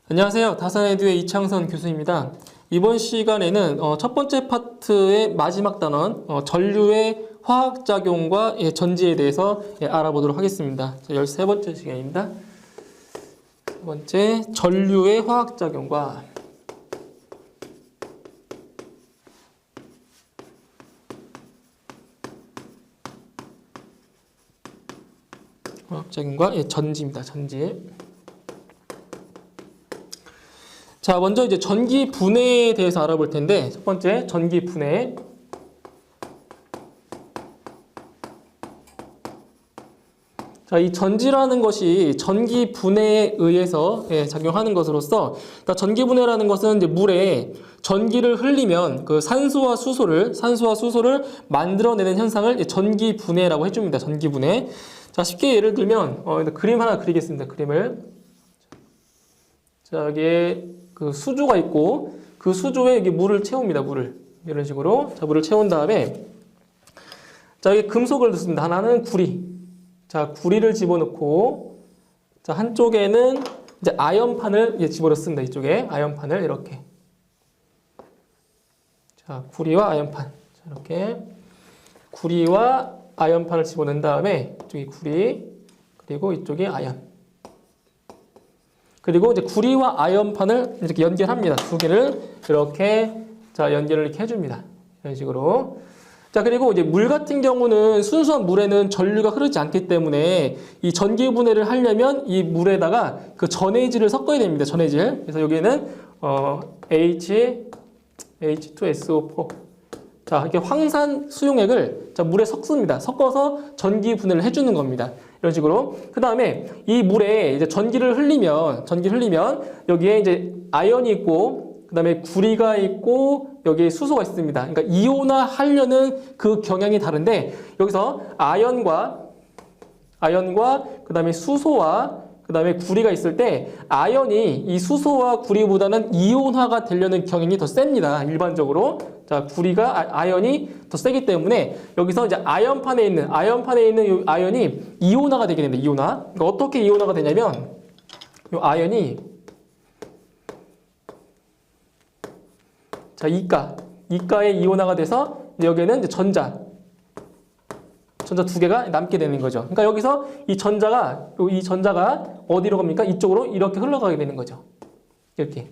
안녕하세요. 다산에듀의 이창선 교수입니다. 이번 시간에는 첫 번째 파트의 마지막 단원 전류의 화학작용과 전지에 대해서 알아보도록 하겠습니다. 13번째 시간입니다. 첫 번째, 전류의 화학작용과 전지입니다. 전지. 자, 먼저 이제 전기 분해에 대해서 알아볼 텐데, 첫 번째, 전기 분해. 자, 이 전지라는 것이 전기 분해에 의해서 작용하는 것으로서, 그러니까 전기 분해라는 것은 이제 물에 전기를 흘리면 그 산소와 수소를 만들어내는 현상을 전기 분해라고 해줍니다. 전기 분해. 자, 쉽게 예를 들면 그림 하나 그리겠습니다. 그림을. 자, 여기에 그 수조가 있고 그 수조에 여기 물을 채웁니다. 물을 이런 식으로. 자, 물을 채운 다음에 자, 여기 금속을 넣습니다. 하나는 구리. 자, 구리를 집어넣고 자, 한쪽에는 이제 아연판을 집어넣습니다. 이쪽에 아연판을 이렇게. 자, 구리와 아연판. 자, 이렇게 구리와 아연판을 집어넣은 다음에 이쪽이 구리 그리고 이쪽이 아연. 그리고 이제 구리와 아연판을 이렇게 연결합니다. 두 개를 이렇게 자 연결을 이렇게 해줍니다. 이런 식으로. 자, 그리고 이제 물 같은 경우는 순수한 물에는 전류가 흐르지 않기 때문에 이 전기 분해를 하려면 이 물에다가 그 전해질을 섞어야 됩니다. 전해질. 그래서 여기에는 H2SO4. 자, 이렇게 황산 수용액을 자, 물에 섞습니다. 섞어서 전기 분해를 해주는 겁니다. 이런 식으로. 그 다음에 이 물에 이제 전기를 흘리면 여기에 이제 아연이 있고, 그 다음에 구리가 있고, 여기에 수소가 있습니다. 그러니까 이온화 하려는 그 경향이 다른데, 여기서 아연과 그 다음에 수소와 그 다음에 구리가 있을 때, 아연이 이 수소와 구리보다는 이온화가 되려는 경향이 더 셉니다. 일반적으로. 자, 구리가 아연이 더 세기 때문에 여기서 이제 아연판에 있는 이 아연이 이온화가 되게 됩니다. 이온화. 그러니까 어떻게 이온화가 되냐면 이 아연이 자, 이가에 이온화가 돼서 이제 여기에는 이제 전자 두 개가 남게 되는 거죠. 그러니까 여기서 이 전자가 어디로 갑니까? 이쪽으로 이렇게 흘러가게 되는 거죠. 이렇게.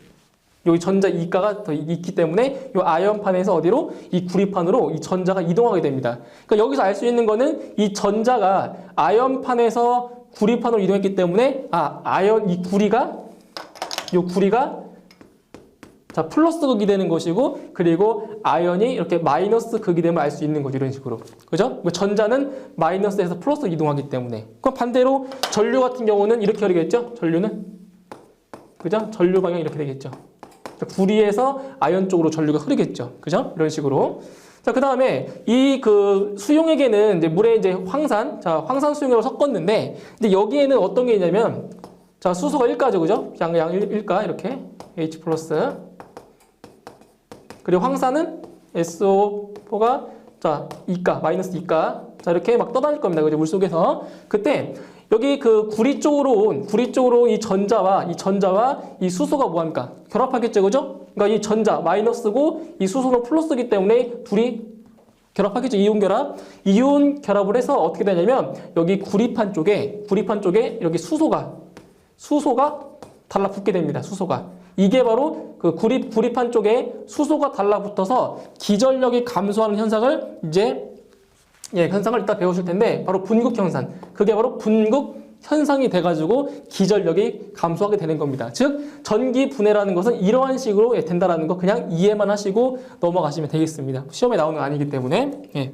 여기 전자 이가가 더 있기 때문에 이 아연판에서 어디로? 이 구리판으로 이 전자가 이동하게 됩니다. 그러니까 여기서 알 수 있는 거는 이 전자가 아연판에서 구리판으로 이동했기 때문에 이 구리가 자, 플러스 극이 되는 것이고, 그리고 아연이 이렇게 마이너스 극이 되면 알 수 있는 거죠. 이런 식으로. 그죠? 전자는 마이너스에서 플러스로 이동하기 때문에. 그럼 반대로 전류 같은 경우는 이렇게 흐르겠죠? 전류는. 그죠? 전류 방향이 이렇게 되겠죠. 구리에서 아연 쪽으로 전류가 흐르겠죠. 그죠? 이런 식으로. 자, 그 다음에 이 그 수용액에는 이제 물에 이제 황산 수용액을 섞었는데, 근데 여기에는 어떤 게 있냐면, 자, 수소가 1가죠. 그죠? 양 1가 이렇게. H 플러스. 그리고 황산은 SO4가 자, 2가, 마이너스 2가. 자, 이렇게 막 떠다닐 겁니다. 그죠? 물 속에서. 그때 여기 그 구리 쪽으로 이 전자와 이 수소가 뭐합니까? 결합하겠죠, 그죠? 그러니까 이 전자 마이너스고 이 수소는 플러스이기 때문에 둘이 결합하겠죠. 이온 결합을 해서 어떻게 되냐면 여기 구리판 쪽에 이렇게 수소가 달라붙게 됩니다. 수소가. 이게 바로 그 구리판 쪽에 수소가 달라붙어서 기전력이 감소하는 현상을 현상을 이따 배우실 텐데, 바로 분극 현상. 그게 바로 분극 현상이 돼가지고 기전력이 감소하게 되는 겁니다. 즉, 전기 분해라는 것은 이러한 식으로 된다라는 거 그냥 이해만 하시고 넘어가시면 되겠습니다. 시험에 나오는 거 아니기 때문에.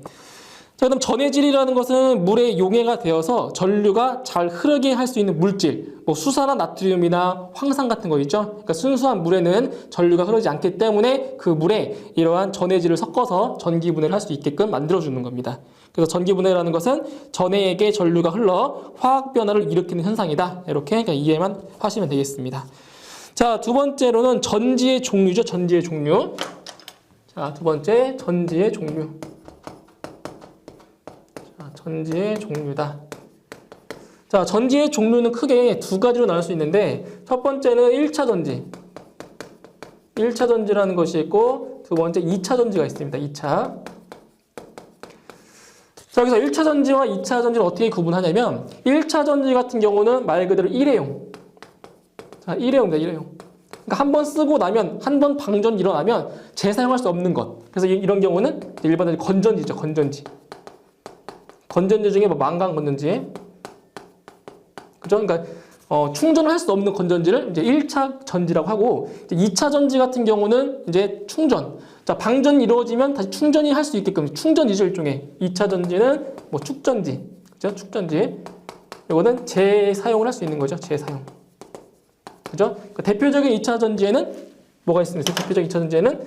자, 그다음 전해질이라는 것은 물에 용해가 되어서 전류가 잘 흐르게 할 수 있는 물질, 뭐 수산화 나트륨이나 황산 같은 거 있죠. 그러니까 순수한 물에는 전류가 흐르지 않기 때문에 그 물에 이러한 전해질을 섞어서 전기 분해를 할 수 있게끔 만들어주는 겁니다. 그래서 전기 분해라는 것은 전해액에 전류가 흘러 화학 변화를 일으키는 현상이다. 이렇게 그냥 이해만 하시면 되겠습니다. 자, 두 번째로는 전지의 종류죠. 전지의 종류. 자, 두 번째 전지의 종류. 전지의 종류다. 자, 전지의 종류는 크게 두 가지로 나눌 수 있는데 첫 번째는 1차 전지. 1차 전지라는 것이 있고 두 번째 2차 전지가 있습니다. 2차. 자, 여기서 1차 전지와 2차 전지를 어떻게 구분하냐면 1차 전지 같은 경우는 말 그대로 일회용. 자, 일회용입니다. 일회용. 그러니까 한 번 쓰고 나면 한 번 방전이 일어나면 재사용할 수 없는 것. 그래서 이런 경우는 일반적인 건전지죠. 건전지. 건전지 중에 뭐 망간 건전지. 그죠? 그러니까 충전을 할 수 없는 건전지를 이제 1차 전지라고 하고 이제 2차 전지 같은 경우는 이제 충전. 자, 방전이 이루어지면 다시 충전이 할 수 있게끔 충전이죠, 일종의. 2차 전지는 뭐 축전지. 그죠? 축전지. 이거는 재사용을 할 수 있는 거죠. 재사용. 그죠? 그 대표적인 2차 전지에는 뭐가 있습니까? 대표적인 2차 전지에는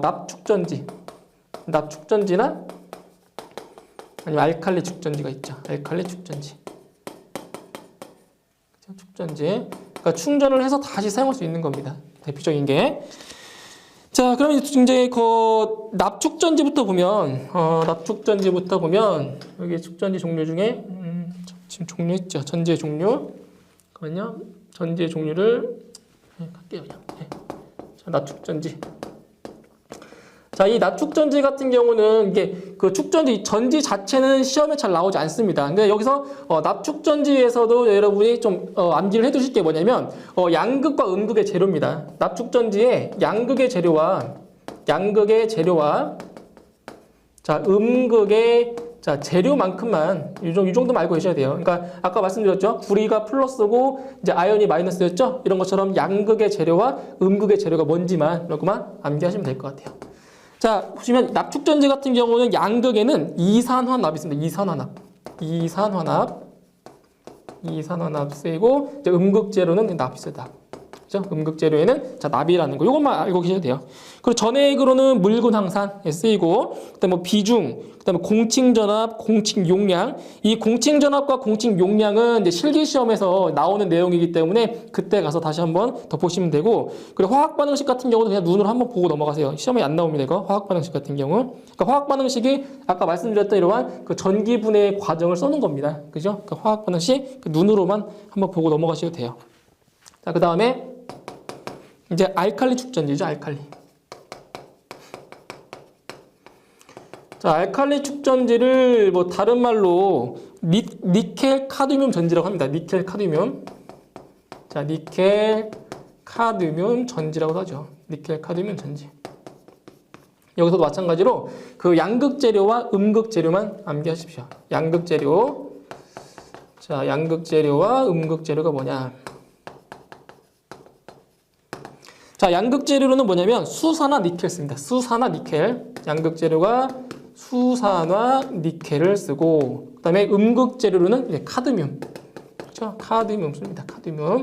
납축전지. 납축전지나 아니면 알칼리 축전지가 있죠. 알칼리 축전지. 축전지. 그러니까 충전을 해서 다시 사용할 수 있는 겁니다. 대표적인 게. 자, 그러면 이제 그 납축전지부터 보면 여기 축전지 종류 중에 지금 종류 있죠. 전지의 종류. 그러면요. 전지의 종류를 할게요. 그냥. 네. 자, 납축전지. 자, 이 납축전지 같은 경우는 이게 그 전지 자체는 시험에 잘 나오지 않습니다. 근데 여기서 납축전지에서도 여러분이 좀 암기를 해두실 게 뭐냐면 양극과 음극의 재료입니다. 납축전지의 양극의 재료와 자, 음극의 자, 재료만큼만 이 정도만 알고 계셔야 돼요. 그러니까 아까 말씀드렸죠. 구리가 플러스고 이제 아연이 마이너스였죠. 이런 것처럼 양극의 재료와 음극의 재료가 뭔지만 이렇게만 암기하시면 될 것 같아요. 자, 보시면 납축전지 같은 경우는 양극에는 이산화납이 있습니다. 이산화납 쓰이고 이제 음극재료는 납이 있어요. 납. 그죠? 음극재료에는 자, 납이라는 거. 이것만 알고 계셔야 돼요. 그리고 전해액으로는 물군항산에 쓰이고 그다음에 뭐 비중, 그다음에 공칭전압, 공칭용량. 이 공칭전압과 공칭용량은 이제 실기 시험에서 나오는 내용이기 때문에 그때 가서 다시 한번 더 보시면 되고 그리고 화학반응식 같은 경우는 그냥 눈으로 한번 보고 넘어가세요. 시험에 안 나옵니다. 이거 화학반응식 같은 경우. 그러니까 화학반응식이 아까 말씀드렸던 이러한 그 전기분해 과정을 써놓은 겁니다. 그죠? 그러니까 화학반응식 그 눈으로만 한번 보고 넘어가셔도 돼요. 자, 그 다음에 이제 알칼리 축전지죠. 알칼리. 자, 알칼리 축전지를 뭐 다른 말로 니켈 카드뮴 전지라고 합니다. 니켈 카드뮴. 자, 니켈 카드뮴 전지라고 하죠. 니켈 카드뮴 전지. 여기서도 마찬가지로 그 양극 재료와 음극 재료만 암기하십시오. 양극 재료. 자, 양극 재료와 음극 재료가 뭐냐? 자, 양극 재료로는 뭐냐면 수산화 니켈 씁니다. 수산화 니켈. 양극 재료가 수산화 니켈을 쓰고 그다음에 음극 재료로는 이제 카드뮴. 그렇죠? 카드뮴 씁니다. 카드뮴.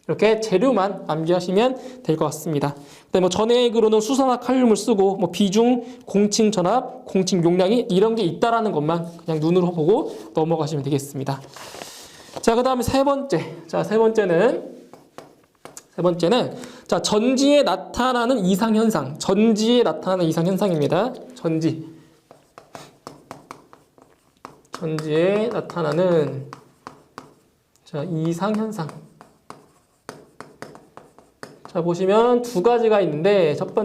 이렇게 재료만 암기하시면 될 것 같습니다. 그다음에 뭐 전해액으로는 수산화 칼륨을 쓰고 뭐 비중, 공칭 전압, 공칭 용량이 이런 게 있다라는 것만 그냥 눈으로 보고 넘어가시면 되겠습니다. 자, 그다음에 세 번째. 자, 세 번째는 자, 전지에 나타나는 이상 현상. 전지에 나타나는 이상 현상입니다. 전지에 나타나는 자, 이상 현상. 자, 보시면 두 가지가 있는데 첫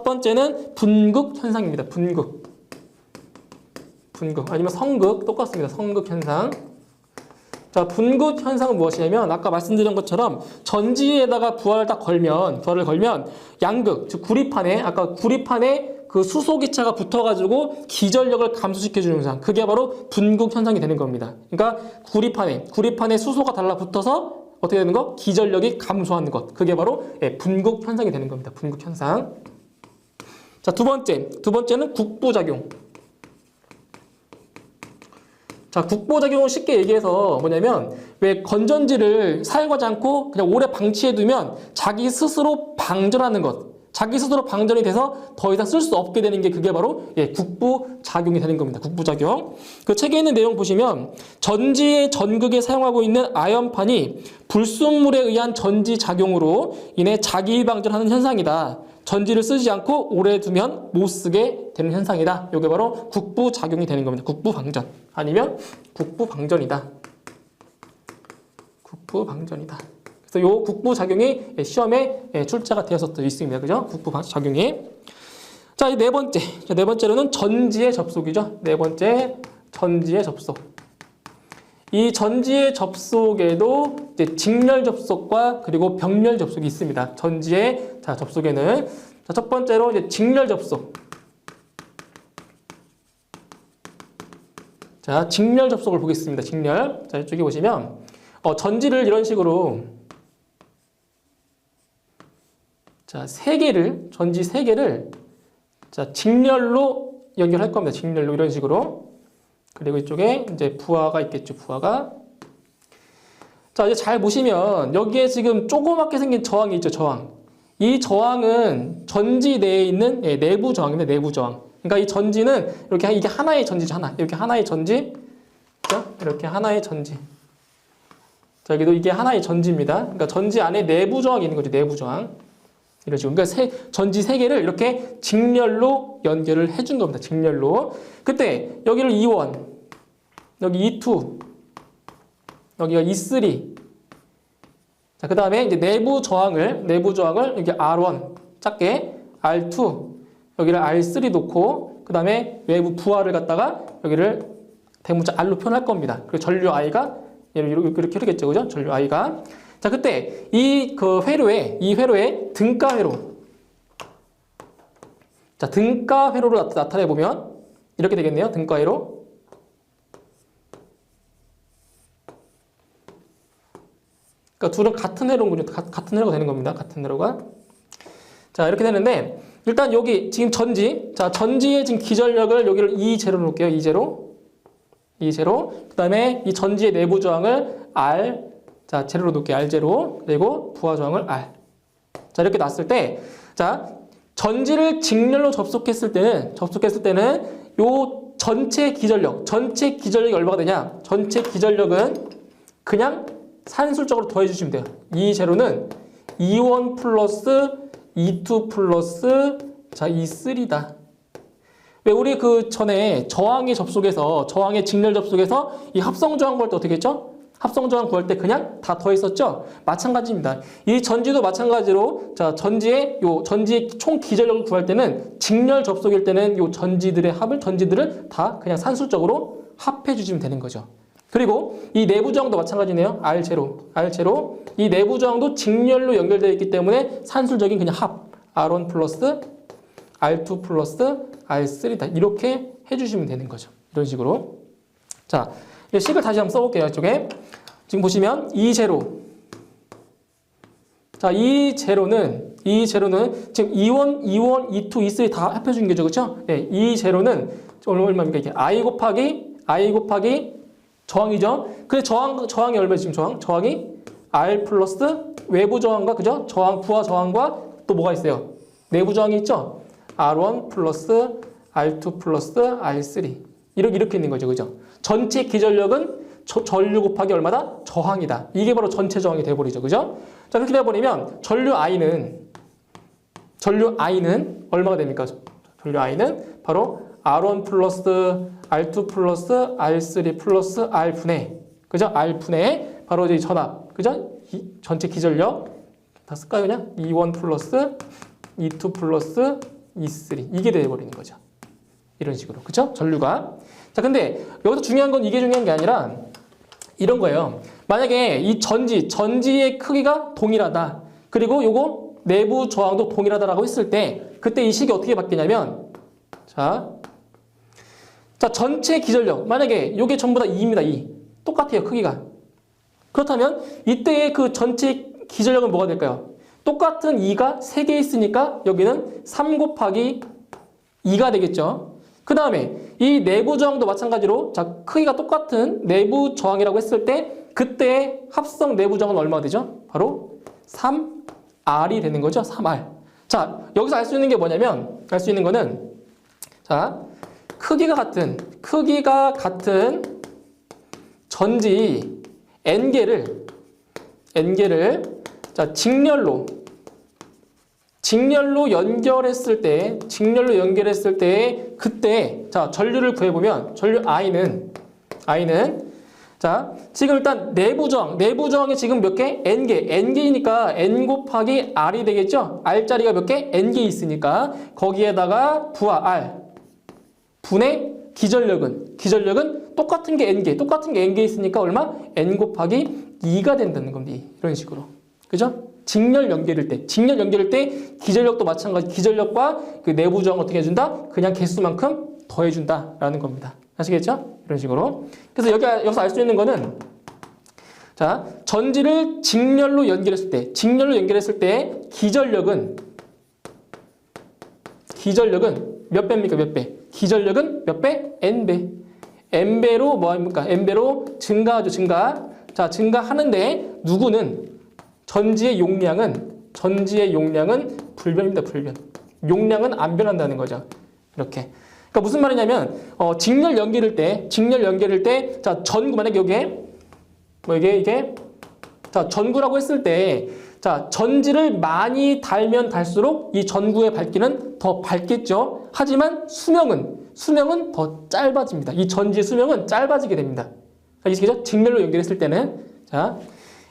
번째는 분극 현상입니다. 분극 아니면 성극 똑같습니다. 성극 현상. 자, 분극 현상은 무엇이냐면 아까 말씀드린 것처럼 전지에다가 부하를 걸면 양극, 즉 구리판에 그 수소기차가 붙어가지고 기전력을 감소시켜주는 현상. 그게 바로 분극 현상이 되는 겁니다. 그러니까 구리판에 수소가 달라붙어서 어떻게 되는 거? 기전력이 감소하는 것. 그게 바로 분극 현상이 되는 겁니다. 분극 현상. 자, 두 번째는 국부작용. 자, 국부작용을 쉽게 얘기해서 뭐냐면 왜 건전지를 사용하지 않고 그냥 오래 방치해두면 자기 스스로 방전하는 것. 자기 스스로 방전이 돼서 더 이상 쓸 수 없게 되는 게 그게 바로 국부작용이 되는 겁니다. 국부작용. 그 책에 있는 내용 보시면 전지의 전극에 사용하고 있는 아연판이 불순물에 의한 전지작용으로 인해 자기 방전하는 현상이다. 전지를 쓰지 않고 오래 두면 못 쓰게 되는 현상이다. 이게 바로 국부작용이 되는 겁니다. 국부방전 아니면 국부방전이다. 국부방전이다. 그래서 요 국부작용이 시험에 출제가 되었었도 있습니다. 그죠? 국부작용이. 자, 네 번째. 네 번째로는 전지의 접속이죠. 네 번째, 전지의 접속. 이 전지의 접속에도 이제 직렬 접속과 그리고 병렬 접속이 있습니다. 전지의 접속에는 첫 번째로 이제 직렬 접속. 자, 직렬 접속을 보겠습니다. 직렬. 자, 이쪽에 보시면 전지를 이런 식으로 자, 전지 3개를 자, 직렬로 연결할 겁니다. 직렬로 이런 식으로. 그리고 이쪽에 이제 부하가 있겠죠. 부하가. 자, 이제 잘 보시면 여기에 지금 조그맣게 생긴 저항이 있죠. 저항. 이 저항은 전지 내에 있는 내부 저항입니다. 내부 저항. 그러니까 이 전지는 이렇게 이게 하나의 전지죠. 하나. 이렇게 하나의 전지. 그렇죠? 이렇게 하나의 전지. 자, 여기도 이게 하나의 전지입니다. 그러니까 전지 안에 내부 저항이 있는 거죠. 내부 저항. 이런 식으로. 그러니까 전지 3개를 이렇게 직렬로 연결을 해준 겁니다. 직렬로. 그때 여기를 E1, 여기 E2, 여기가 E3. 자, 그 다음에 이제 내부 저항을 여기 R1 작게, R2, 여기를 R3 놓고, 그 다음에 외부 부하를 갖다가 여기를 대문자 R로 표현할 겁니다. 그리고 전류 I가 이렇게 흐르겠죠. 그죠? 전류 I가. 자, 그때 이 회로에 등가 회로. 자, 등가 회로로 나타내 보면 이렇게 되겠네요. 등가 회로. 그러니까 둘은 같은 회로군요. 같은 회로가 되는 겁니다. 같은 회로가. 자, 이렇게 되는데 일단 여기 지금 자, 전지의 지금 기전력을 여기를 E0로 놓을게요. E0. 그다음에 이 전지의 내부 저항을 R 자, 제로로 놓을게요. R0. 그리고 부하 저항을 R. 자, 이렇게 놨을 때, 자, 전지를 직렬로 접속했을 때는 요 전체 기전력이 얼마가 되냐? 전체 기전력은 그냥 산술적으로 더해주시면 돼요. E0는 E1 플러스 E2 플러스 자, E3다. 왜 우리 그 전에 저항의 직렬 접속에서 이 합성 저항 구할 때 어떻게 했죠? 합성 저항 구할 때 그냥 다 더했었죠? 마찬가지입니다. 이 전지도 마찬가지로 자, 전지의 총 기전력을 구할 때는 직렬 접속일 때는 요 전지들을 다 그냥 산술적으로 합해 주시면 되는 거죠. 그리고 이 내부 저항도 마찬가지네요. R0. 이 내부 저항도 직렬로 연결되어 있기 때문에 산술적인 그냥 합. R1 플러스 R2 플러스 R3다. 이렇게 해주시면 되는 거죠. 이런 식으로. 자, 식을 다시 한번 써볼게요. 이쪽에. 지금 보시면 E0. 자, E0는 지금 E1, E2, E3 다 합해준 거죠. 그렇죠? 네, E0는 얼마입니까? 이게 I 곱하기 저항이죠. 근데 저항이 얼마죠? 지금 저항이 R 플러스 외부 저항과 그죠? 부하 저항과 또 뭐가 있어요? 내부 저항이 있죠? R1 플러스 R2 플러스 R3. 이렇게 있는 거죠. 그죠? 전체 기전력은 전류 곱하기 얼마다? 저항이다. 이게 바로 전체 저항이 돼버리죠. 그죠? 자, 그렇게 돼버리면 전류 I는 얼마가 됩니까? 전류 I는 바로 R1 플러스 R2 플러스 R3 플러스 R분의 그죠? R분의 바로 이제 전압. 그죠? 전체 기전력 다 쓸까요? 그냥 E1 플러스 E2 플러스 E3 이게 돼버리는 거죠. 이런 식으로. 그쵸? 전류가. 자, 근데 여기서 중요한 건 이게 중요한 게 아니라 이런 거예요. 만약에 이 전지의 크기가 동일하다. 그리고 요거 내부 저항도 동일하다라고 했을 때 그때 이 식이 어떻게 바뀌냐면 자, 전체 기전력. 만약에 요게 전부 다 2입니다. 2. 똑같아요. 크기가. 그렇다면 이때의 그 전체 기전력은 뭐가 될까요? 똑같은 2가 3개 있으니까 여기는 3 곱하기 2가 되겠죠. 그 다음에 이 내부 저항도 마찬가지로 자, 크기가 똑같은 내부 저항이라고 했을 때 그때 합성 내부 저항은 얼마가 되죠? 바로 3R이 되는 거죠. 3R. 자, 여기서 알 수 있는 게 뭐냐면 알 수 있는 거는 자, 크기가 같은 전지 N개를 자, 직렬로 연결했을 때 그때 자, 전류를 구해보면 전류 I는 자, 지금 일단 내부 저항이 지금 몇 개? N개이니까 N 곱하기 R이 되겠죠? R자리가 몇 개? N개 있으니까 거기에다가 부하 R 분의 기전력은 똑같은 게 N개 있으니까 얼마? N 곱하기 2가 된다는 겁니다. 이런 식으로. 그죠? 직렬 연결일 때 기전력도 마찬가지. 기전력과 그 내부 저항 어떻게 해준다? 그냥 개수만큼 더해준다라는 겁니다. 아시겠죠? 이런 식으로. 그래서 여기서 알 수 있는 거는 자, 전지를 직렬로 연결했을 때 기전력은 몇 배입니까? 몇 배? 기전력은 몇 배? N배. N배로 뭐 합니까? N배로 증가하죠, 증가. 자, 증가하는데 누구는 전지의 용량은 불변입니다, 불변. 용량은 안 변한다는 거죠. 이렇게. 그러니까 무슨 말이냐면 직렬 연결일 때 자, 전구 만약에 여기에 이게 자, 전구라고 했을 때 자, 전지를 많이 달면 달수록 이 전구의 밝기는 더 밝겠죠. 하지만 수명은 더 짧아집니다. 이 전지의 수명은 짧아지게 됩니다. 아시겠죠? 직렬로 연결했을 때는 자,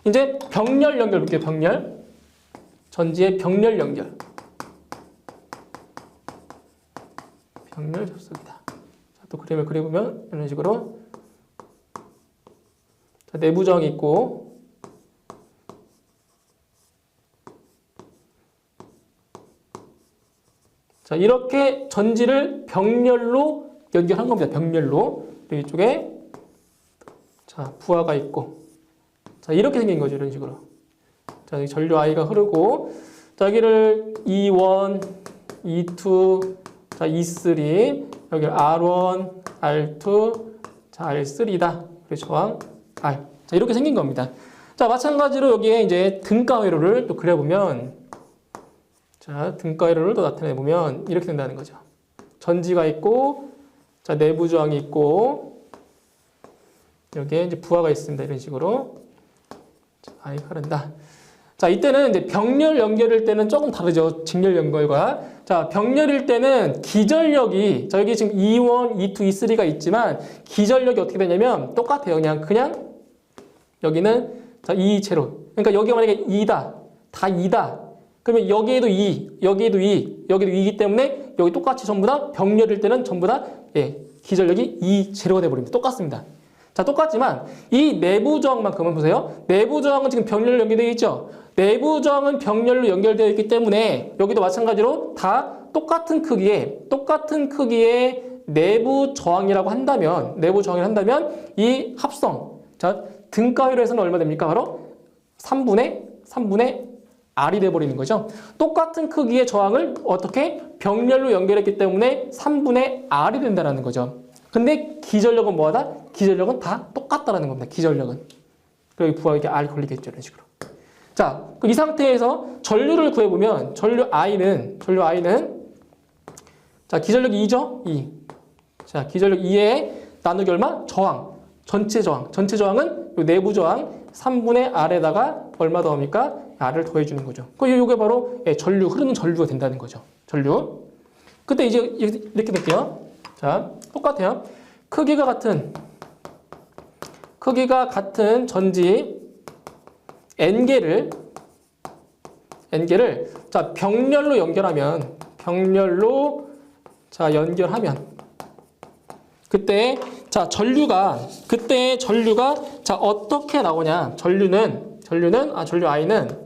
이제 병렬 연결 볼게요. 전지의 병렬 연결. 병렬 접속이다. 자, 또 그림을 그려보면 이런 식으로 자, 내부 저항이 있고 자, 이렇게 전지를 병렬로 연결한 겁니다. 병렬로. 이쪽에 자, 부하가 있고 자, 이렇게 생긴 거죠. 이런 식으로. 자, 여기 전류 I가 흐르고 자, 여기를 E1, E2, 자, E3, 여기 R1, R2, 자, R3다. 그리고 저항 R. 자, 이렇게 생긴 겁니다. 자, 마찬가지로 여기에 이제 등가 회로를 또 그려보면 자, 등가 회로를 또 나타내보면 이렇게 된다는 거죠. 전지가 있고 자, 내부 저항이 있고 여기에 이제 부하가 있습니다. 이런 식으로. 자, I가 흐른다. 자, 이때는 이제 병렬 연결일 때는 조금 다르죠. 직렬 연결과. 자, 병렬일 때는 기전력이, 자, 여기 지금 E1, E2, E3가 있지만, 기전력이 어떻게 되냐면, 똑같아요. 그냥, 여기는, 자, E 제로. 그러니까 여기가 만약에 2다. 다 2다. 그러면 여기에도 2, 여기에도 2, 여기도 2이기 때문에, 여기 똑같이 전부 다, 병렬일 때는 전부 다, 예, 기전력이 E 제로가 돼버립니다. 똑같습니다. 자, 똑같지만 이 내부 저항만큼은 보세요. 내부 저항은 지금 병렬로 연결되어 있죠. 내부 저항은 병렬로 연결되어 있기 때문에 여기도 마찬가지로 다 똑같은 크기의 내부 저항이라고 한다면 이 합성 자, 등가율에서는 얼마 됩니까? 바로 3분의 R이 돼버리는 거죠. 똑같은 크기의 저항을 어떻게 병렬로 연결했기 때문에 3분의 R이 된다는 거죠. 근데 기전력은 뭐하다? 기전력은 다 똑같다라는 겁니다. 기전력은. 그리고 부하 이렇게 R 걸리겠죠. 이런 식으로. 자, 이 상태에서 전류를 구해보면 전류 I는 자, 기전력이 2죠? 2. 자, 기전력 2에 나누기 얼마? 저항. 전체 저항은 내부 저항 3분의 R에다가 얼마 더합니까? R을 더해주는 거죠. 이게 바로 전류, 흐르는 전류가 된다는 거죠. 전류. 그때 이제 이렇게 될게요. 자, 똑같아요. 크기가 같은 전지 N개를 자, 병렬로 연결하면 그때 전류가 자, 어떻게 나오냐? 전류 I는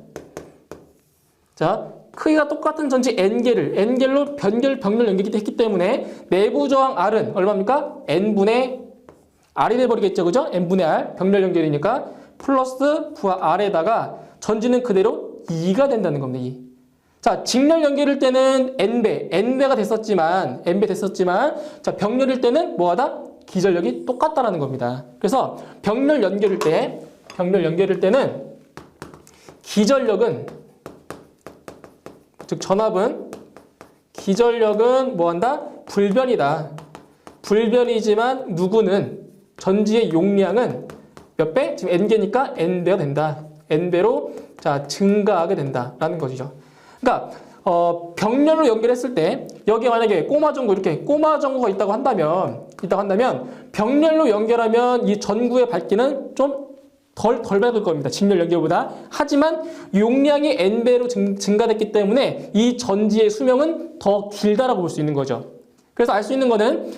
자, 크기가 똑같은 전지 N개로 병렬 연결했기 때문에 내부 저항 R은 얼마입니까? N분의 R이 돼버리겠죠. 그죠? N분의 R. 병렬 연결이니까 플러스 부하 R에다가 전지는 그대로 2가 된다는 겁니다. 2. 자, 직렬 연결일 때는 N배가 됐었지만 자, 병렬일 때는 뭐하다? 기전력이 똑같다라는 겁니다. 그래서 병렬 연결일 때는 기전력은 즉 전압은 기전력은 뭐한다? 불변이다. 불변이지만 누구는 전지의 용량은 몇 배? 지금 N개니까 N배가 된다. N배로 자, 증가하게 된다라는 것이죠. 그러니까 병렬로 연결했을 때 여기에 만약에 꼬마 전구가 있다고 한다면 있다고 한다면 병렬로 연결하면 이 전구의 밝기는 좀 덜 밝을 겁니다. 직렬 연결보다. 하지만 용량이 n배로 증가됐기 때문에 이 전지의 수명은 더 길다라고 볼 수 있는 거죠. 그래서 알 수 있는 거는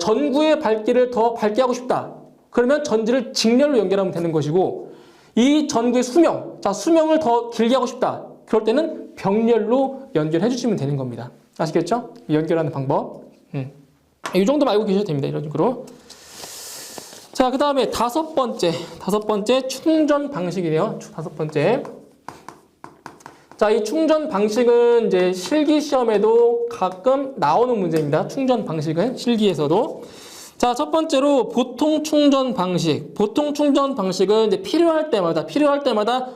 전구의 밝기를 더 밝게 하고 싶다. 그러면 전지를 직렬로 연결하면 되는 것이고 이 전구의 수명, 자 수명을 더 길게 하고 싶다. 그럴 때는 병렬로 연결해 주시면 되는 겁니다. 아시겠죠? 연결하는 방법. 이 정도만 알고 계셔도 됩니다. 이런 식으로. 자, 그 다음에 다섯 번째 충전 방식이네요. 다섯 번째. 자, 이 충전 방식은 이제 실기 시험에도 가끔 나오는 문제입니다. 충전 방식은 실기에서도. 자, 첫 번째로 보통 충전 방식. 보통 충전 방식은 이제 필요할 때마다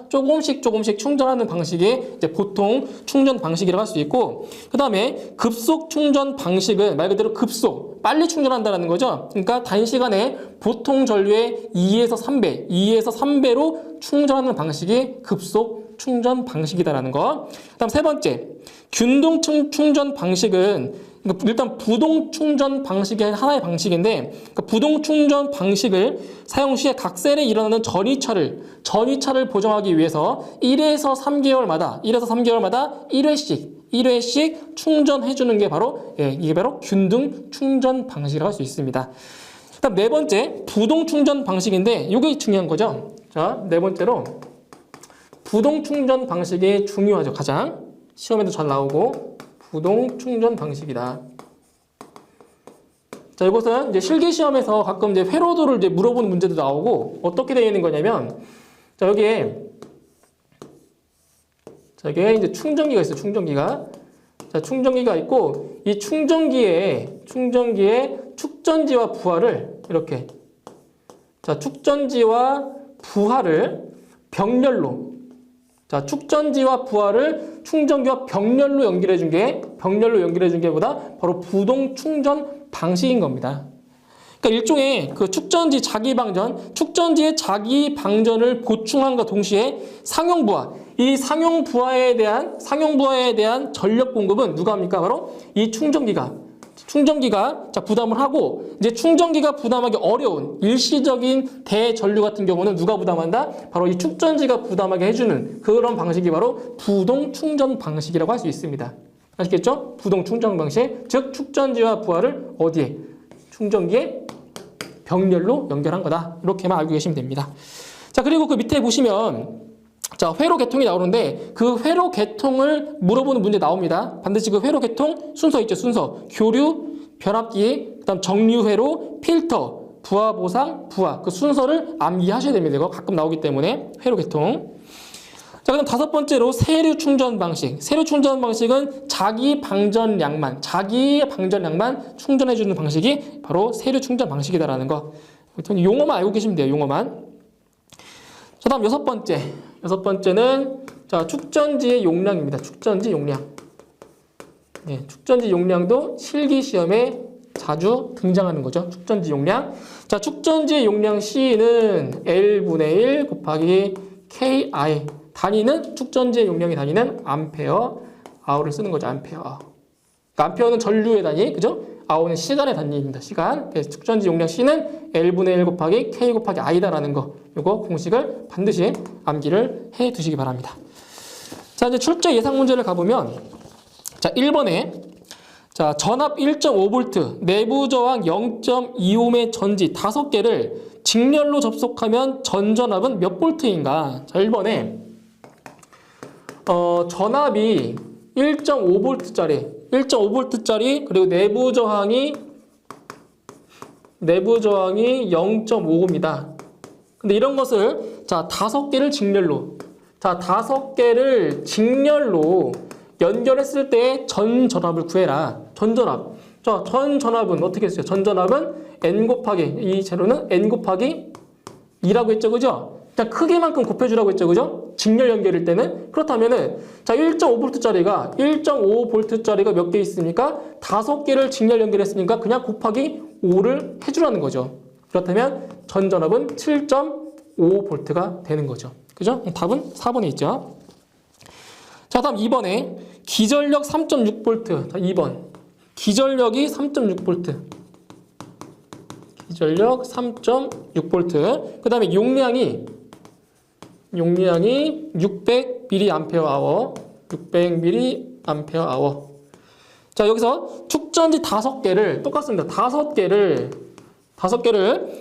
조금씩 충전하는 방식이 이제 보통 충전 방식이라고 할 수 있고, 그 다음에 급속 충전 방식은 말 그대로 급속, 빨리 충전한다는 거죠. 그러니까 단시간에 보통 전류의 2에서 3배로 충전하는 방식이 급속 충전 방식이다라는 거. 그 다음 세 번째, 균등 충전 방식은 일단 부동 충전 방식의 하나의 방식인데, 부동 충전 방식을 사용 시에 각 셀에 일어나는 전위차를 보정하기 위해서 1에서 3개월마다 1회씩 충전해 주는 게 바로 이게 바로 균등 충전 방식이라고 할 수 있습니다. 그다음 네 번째 부동 충전 방식인데 이게 중요한 거죠. 자, 네 번째로 부동 충전 방식이 중요하죠. 가장 시험에도 잘 나오고 부동 충전 방식이다. 자, 이것은 이제 실기 시험에서 가끔 이제 회로도를 이제 물어보는 문제도 나오고 어떻게 되어 있는 거냐면, 자, 여기에 이제 충전기가 있어요. 충전기가. 자, 충전기가 있고 이 충전기에 축전지와 부하를 이렇게, 자, 축전지와 부하를 병렬로, 자, 축전지와 부하를 충전기와 병렬로 연결해 준 게 보다 바로 부동 충전 방식인 겁니다. 그러니까 일종의 그 축전지의 자기 방전을 보충함과 동시에 이 상용 부하에 대한 전력 공급은 누가 합니까? 바로 이 충전기가 자, 부담을 하고, 이제 충전기가 부담하기 어려운 일시적인 대전류 같은 경우는 누가 부담한다? 바로 이 축전지가 부담하게 해주는 그런 방식이 바로 부동 충전 방식이라고 할 수 있습니다. 아시겠죠? 부동 충전 방식, 즉 축전지와 부하를 어디에? 충전기에 병렬로 연결한 거다. 이렇게만 알고 계시면 됩니다. 자, 그리고 그 밑에 보시면, 자, 회로 계통이 나오는데 그 회로 계통을 물어보는 문제 나옵니다. 반드시 그 회로 계통 순서 있죠. 순서. 교류, 변압기, 그다음 정류회로, 필터, 부하 보상, 부하. 그 순서를 암기하셔야 됩니다. 이거 가끔 나오기 때문에 회로 계통. 자, 그다음 다섯 번째로 세류 충전 방식. 세류 충전 방식은 자기 방전량만 충전해 주는 방식이 바로 세류 충전 방식이다라는 거. 용어만 알고 계시면 돼요. 용어만. 자, 다음 여섯 번째는 자, 축전지의 용량입니다. 축전지 용량. 네, 축전지 용량도 실기 시험에 자주 등장하는 거죠. 축전지 용량. 자, 축전지의 용량 C는 L분의 1 곱하기 KI. 단위는 축전지의 용량의 단위는 암페어, 아우를 쓰는 거죠. 암페어. 그러니까 암페어는 전류의 단위, 그죠? 아우는 시간의 단위입니다. 시간. 그래서 축전지 용량 C는 L분의 1 곱하기 K 곱하기 I다라는 거. 요거 공식을 반드시 암기를 해 두시기 바랍니다. 자, 이제 출제 예상 문제를 가보면, 자, 1번에 자, 전압 1.5V, 내부 저항 0.2ohm의 전지 5개를 직렬로 접속하면 전전압은 몇 볼트인가? 자, 1번에 전압이 1.5V짜리 그리고 내부 저항이 0.5ohm이다. 근데 이런 것을 자, 5개를 직렬로 연결했을 때 전전압을 구해라. 전전압. 자, 전전압은 어떻게 했어요? 전전압은 N 곱하기, 이 재료는 N 곱하기 2라고 했죠. 그죠? 자, 크기만큼 곱해주라고 했죠. 그죠? 직렬 연결일 때는. 그렇다면은, 자, 1.5V짜리가 몇 개 있습니까? 5개를 직렬 연결했으니까 그냥 곱하기 5를 해주라는 거죠. 그렇다면 전전압은 7.5V가 되는 거죠. 그죠? 답은 4번에 있죠. 자, 다음 2번에 기전력 3.6V. 자, 2번. 기전력이 3.6V. 기전력 3.6V. 그 다음에 용량이 600mAh. 600mAh. 자, 여기서 축전지 5개를 똑같습니다. 5개를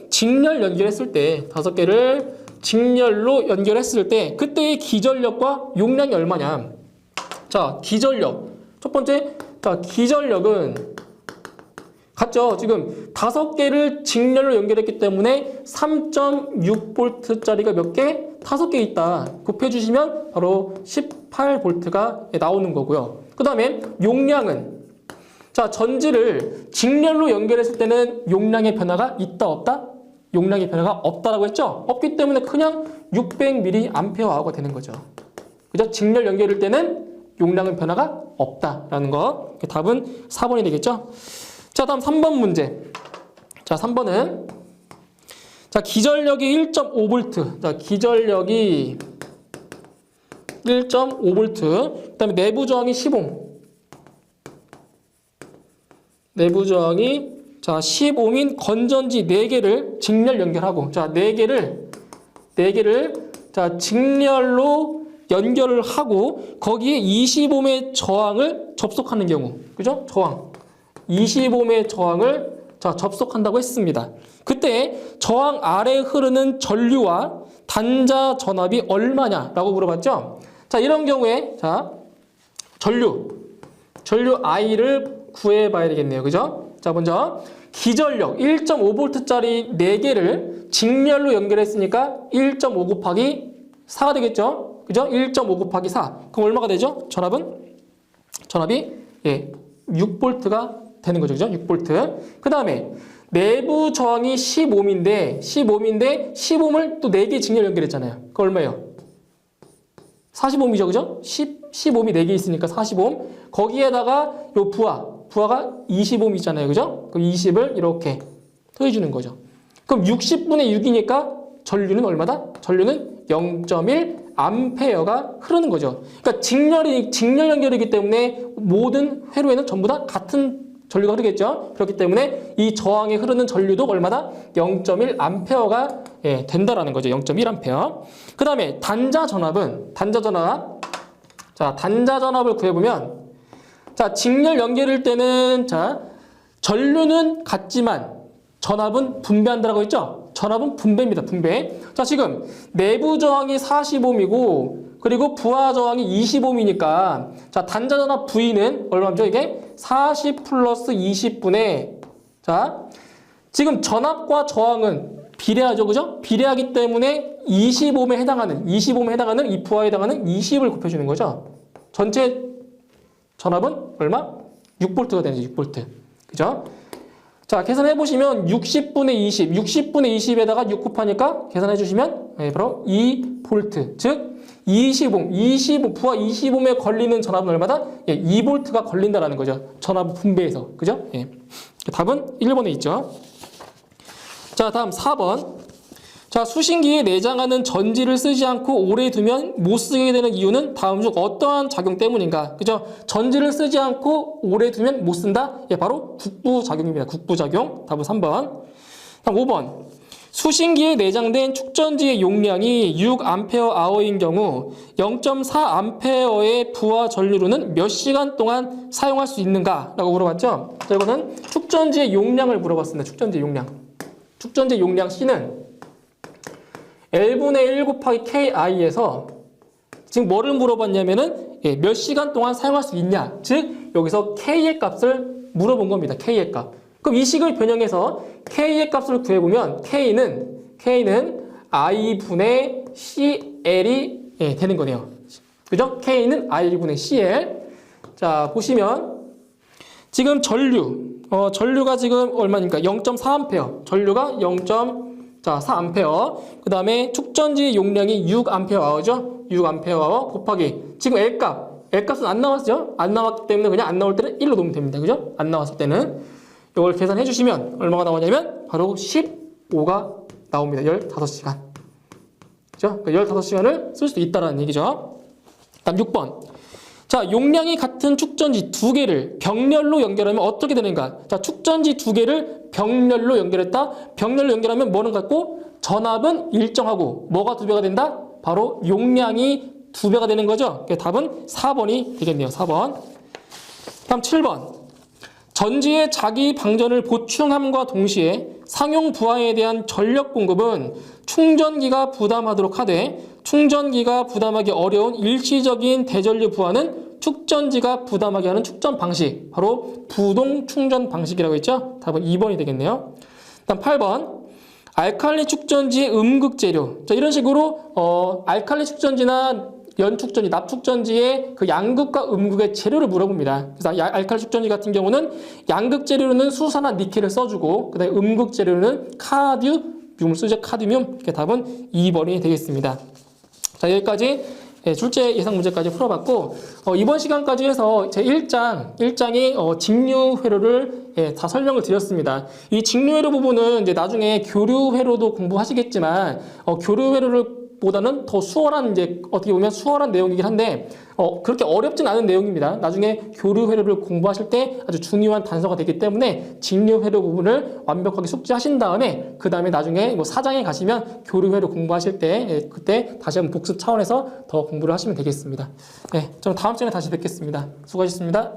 직렬 연결했을 때, 5개를 직렬로 연결했을 때 그때의 기전력과 용량이 얼마냐? 자, 기전력. 첫 번째, 자, 기전력은 같죠? 지금 5개를 직렬로 연결했기 때문에 3.6V짜리가 몇 개? 5개 있다. 곱해주시면 바로 18V가 나오는 거고요. 그 다음에 용량은, 자, 전지를 직렬로 연결했을 때는 용량의 변화가 있다, 없다? 용량의 변화가 없다라고 했죠? 없기 때문에 그냥 600mAh가 되는 거죠. 그죠? 직렬 연결일 때는 용량의 변화가 없다라는 거. 답은 4번이 되겠죠? 자, 다음 3번 문제. 자, 3번은, 자, 기전력이 1.5V. 자, 기전력이 1.5V. 그 다음에 내부 저항이 10옴. 내부 저항이, 자, 10옴인 건전지 4개를 직렬 연결하고, 자, 4개를, 자, 직렬로 연결을 하고, 거기에 20옴의 저항을 접속하는 경우. 그죠? 저항. 20옴의 저항을, 자, 접속한다고 했습니다. 그때 저항 아래에 흐르는 전류와 단자 전압이 얼마냐라고 물어봤죠? 자, 이런 경우에, 자, 전류 I를 구해봐야 되겠네요. 그죠? 자, 먼저 기전력 1.5V짜리 4개를 직렬로 연결했으니까 1.5 곱하기 4가 되겠죠? 그죠? 1.5 곱하기 4. 그럼 얼마가 되죠? 전압이 6V가 되는 거죠. 그죠? 6V. 그 다음에 내부 저항이 15옴인데 15옴을 또 4개 직렬 연결했잖아요. 그거 얼마예요? 40옴이죠. 그죠? 10옴이 4개 있으니까 40옴. 거기에다가 요 부하가 20옴이잖아요. 그죠? 그럼 20을 이렇게 더해주는 거죠. 그럼 60분의 6이니까 전류는 얼마다? 전류는 0.1A가 흐르는 거죠. 그러니까 직렬 연결이기 때문에 모든 회로에는 전부 다 같은 전류가 흐르겠죠. 그렇기 때문에 이 저항에 흐르는 전류도 얼마다? 0.1A가 된다라는 거죠. 0.1A. 그 다음에 단자 전압을 구해보면, 자, 직렬 연결일 때는, 자, 전류는 같지만 전압은 분배한다라고 했죠. 전압은 분배입니다. 분배. 자, 지금 내부 저항이 40옴이고 그리고 부하 저항이 20옴이니까, 자, 단자 전압 V는 얼마죠? 이게 40 플러스 20분의, 자, 지금 전압과 저항은 비례하죠. 그죠? 비례하기 때문에 20옴에 해당하는 이 부하에 해당하는 20을 곱해주는 거죠. 전체 전압은 얼마? 6V가 되는 거죠. 6V. 그죠? 자, 계산해보시면 60분의 20에다가 6 곱하니까 계산해주시면 바로 2V. 즉, 20옴, 부하 20옴에 걸리는 전압은 얼마다? 2V가 걸린다라는 거죠. 전압 분배해서. 그죠? 답은 1번에 있죠. 자, 다음 4번. 자, 수신기에 내장하는 전지를 쓰지 않고 오래 두면 못 쓰게 되는 이유는 다음 중 어떠한 작용 때문인가? 그죠? 전지를 쓰지 않고 오래 두면 못 쓴다? 바로 국부작용입니다. 국부작용. 답은 3번. 다음 5번. 수신기에 내장된 축전지의 용량이 6A인 경우 0.4A의 부하 전류로는 몇 시간 동안 사용할 수 있는가? 라고 물어봤죠? 자, 이거는 축전지의 용량을 물어봤습니다. 축전지의 용량. 축전지의 용량 C는 L분의 1 곱하기 KI에서 지금 뭐를 물어봤냐면은 몇 시간 동안 사용할 수 있냐? 즉, 여기서 K의 값을 물어본 겁니다. K의 값. 그럼 이 식을 변형해서 K의 값을 구해보면 K는 I분의 CL이 되는 거네요. 그죠? K는 I분의 CL. 자, 보시면 지금 전류가 지금 얼마니까? 0.4A. 전류가 0.4A. 그 다음에 축전지 용량이 6A죠? 6A 곱하기 지금 L값은 안 나왔죠? 안 나왔기 때문에 그냥 안 나올 때는 1로 놓으면 됩니다. 그죠? 안 나왔을 때는 이걸 계산해 주시면 얼마가 나오냐면 바로 15가 나옵니다. 15시간. 그죠? 15시간을 쓸 수 있다는 얘기죠. 다음 6번. 자, 용량이 같은 축전지 두 개를 병렬로 연결하면 어떻게 되는가? 자, 축전지 두 개를 병렬로 연결했다. 병렬로 연결하면 뭐는 같고 전압은 일정하고 뭐가 두 배가 된다? 바로 용량이 두 배가 되는 거죠. 답은 4번이 되겠네요. 4번. 다음 7번. 전지의 자기 방전을 보충함과 동시에 상용 부하에 대한 전력 공급은 충전기가 부담하도록 하되 충전기가 부담하기 어려운 일시적인 대전류 부하는 축전지가 부담하게 하는 축전 방식, 바로 부동 충전 방식이라고 했죠. 답은 2번이 되겠네요. 다음 8번. 알칼리 축전지의 음극재료. 자, 이런 식으로 알칼리 축전지나 연축전지, 납축전지의 그 양극과 음극의 재료를 물어봅니다. 그래서 알칼리 축전지 같은 경우는 양극 재료로는 수산화 니켈을 써주고 그다음에 음극 재료는 카디움을 쓰죠. 카드뮴. 이렇게 답은 2번이 되겠습니다. 자, 여기까지 출제 예상 문제까지 풀어봤고 이번 시간까지 해서 제 1장이 직류회로를 다 설명을 드렸습니다. 이 직류회로 부분은 이제 나중에 교류회로도 공부하시겠지만 교류회로를 보다는 더 수월한 어떻게 보면 수월한 내용이긴 한데 그렇게 어렵진 않은 내용입니다. 나중에 교류 회로를 공부하실 때 아주 중요한 단서가 되기 때문에 직류 회로 부분을 완벽하게 숙지하신 다음에 그 다음에 나중에 사장에 가시면 교류 회로 공부하실 때 그때 다시 한번 복습 차원에서 더 공부를 하시면 되겠습니다. 네, 저는 다음 시간에 다시 뵙겠습니다. 수고하셨습니다.